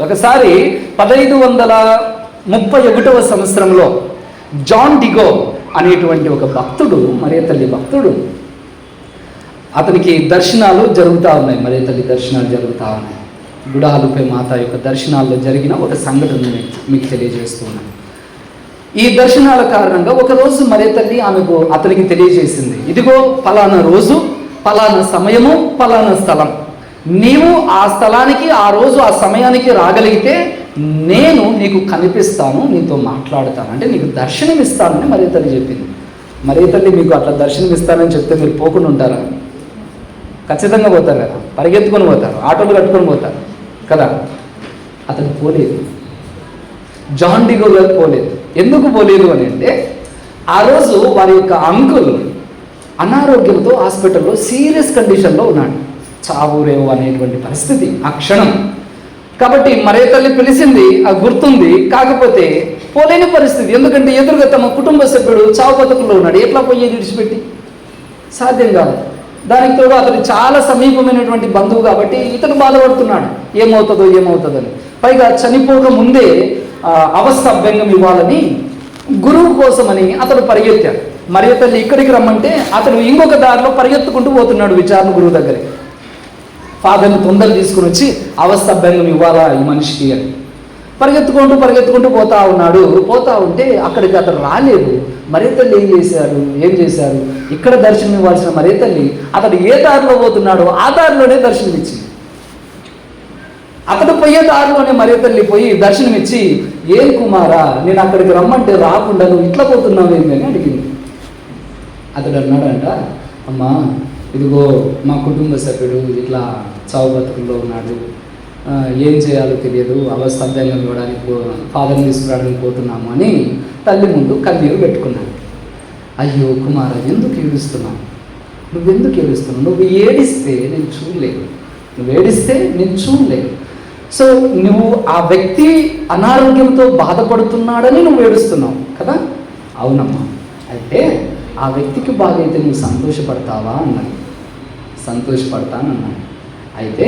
ఒకసారి 1531వ సంవత్సరంలో John Diego అనేటువంటి ఒక భక్తుడు, మరియ తల్లి భక్తుడు, అతనికి దర్శనాలు జరుగుతూ ఉన్నాయి. మరియ తల్లి దర్శనాలు జరుగుతూ ఉన్నాయి. గుడాలుపై మాత యొక్క దర్శనాల్లో జరిగిన ఒక సంఘటన మీకు తెలియజేస్తున్నాను. ఈ దర్శనాల కారణంగా ఒకరోజు మరియ తల్లి అతనికి తెలియజేసింది, ఇదిగో ఫలానా రోజు, ఫలానా సమయము, ఫలానా స్థలం, నీవు ఆ స్థలానికి, ఆ రోజు, ఆ సమయానికి రాగలిగితే నేను నీకు కనిపిస్తాను, నీతో మాట్లాడతాను, అంటే నీకు దర్శనం ఇస్తానని మరియ తల్లి చెప్పింది. మరియ తల్లి మీకు అట్లా దర్శనం ఇస్తానని చెప్తే మీరు పోకుండా ఉంటారా? ఖచ్చితంగా పోతారు కదా, పరిగెత్తుకొని పోతారు, ఆటోలు కట్టుకొని పోతారు కదా. అతను పోలేదు, జాన్ డిగో గారు పోలేదు. ఎందుకు పోలేదు అని అంటే, ఆ రోజు వారి యొక్క అంకుల్ అనారోగ్యంతో హాస్పిటల్లో సీరియస్ కండిషన్లో ఉన్నాడు. చావురేవు అనేటువంటి పరిస్థితి ఆ క్షణం. కాబట్టి మరియ తల్లి పిలిచింది, అది గుర్తుంది, కాకపోతే పోలేని పరిస్థితి. ఎందుకంటే ఎదురుగా తమ కుటుంబ సభ్యుడు చావు బతుకుల్లో ఉన్నాడు. ఎట్లా పోయేది విడిచిపెట్టి? సాధ్యం కాదు. దానికి తోడు అతను చాలా సమీపమైనటువంటి బంధువు కాబట్టి ఇతను బాధపడుతున్నాడు, ఏమవుతుందని. పైగా చనిపోక ముందే అవస్థ అభ్యంగం ఇవ్వాలని గురువు కోసమని అతను పరిగెత్తాడు. మరియ తల్లి ఇక్కడికి రమ్మంటే అతను ఇంకొక దారిలో పరిగెత్తుకుంటూ పోతున్నాడు విచారణ గురువు దగ్గరికి. ఫాదర్ని తొందర తీసుకుని వచ్చి అవస్థ అభ్యంగం ఇవ్వాలా ఈ మనిషికి అని పరిగెత్తుకుంటూ పోతా ఉన్నాడు. పోతా ఉంటే అక్కడికి అతను రాలేదు. మరియ తల్లి ఏం చేశారు? ఇక్కడ దర్శనం ఇవ్వాల్సిన మరియ తల్లి అతడు ఏ దారిలో పోతున్నాడో ఆ దారిలోనే దర్శనం ఇచ్చింది. అతడు పోయే దారిలోనే మరియ తల్లి పోయి దర్శనం ఇచ్చి, ఏం కుమారా, నేను అక్కడికి రమ్మంటే రాకుండా నువ్వు ఇట్లా పోతున్నావు ఏంటి అని అడిగింది. అతడు అన్నాడంట, అమ్మా ఇదిగో మా కుటుంబ సభ్యుడు ఇట్లా చావు బతుకుల్లో ఉన్నాడు, ఏం చేయాలో తెలియదు, అవస్థ అభ్యంగం ఇవ్వడానికి ఫాదర్ని తీసుకురావడానికి పోతున్నాము అని తల్లి ముందు కన్నీరు పెట్టుకున్నాడు. అయ్యో కుమార, ఎందుకు ఏడుస్తున్నావు? నువ్వు ఏడిస్తే నేను చూడలేను. సో నువ్వు ఆ వ్యక్తి అనారోగ్యంతో బాధపడుతున్నాడని నువ్వు ఏడుస్తున్నావు కదా? అవునమ్మా. అయితే ఆ వ్యక్తికి బాగైతే నువ్వు సంతోషపడతావా అన్నాడు. సంతోషపడతానన్నాడు. అయితే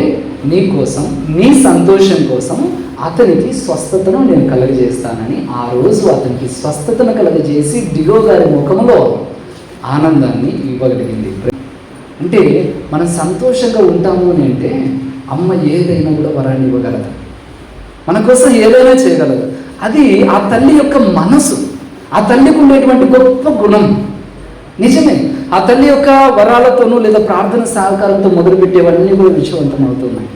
నీ సంతోషం కోసం అతనికి స్వస్థతను నేను కలగజేస్తానని ఆ రోజు అతనికి స్వస్థతను కలగజేసి డిగో గారి ముఖంలో ఆనందాన్ని ఇవ్వగలిగింది. అంటే మనం సంతోషంగా ఉంటాము అని అంటే అమ్మ ఏదైనా కూడా వరాన్ని ఇవ్వగలదు, మన కోసం ఏదైనా చేయగలదు. అది ఆ తల్లి యొక్క మనసు, ఆ తల్లికి ఉండేటువంటి గొప్ప గుణం. నిజమే, ఆ తల్లి యొక్క వరాలతోనూ లేదా ప్రార్థన సహకారంతో మొదలుపెట్టేవన్నీ కూడా విజయవంతం అవుతున్నాయి.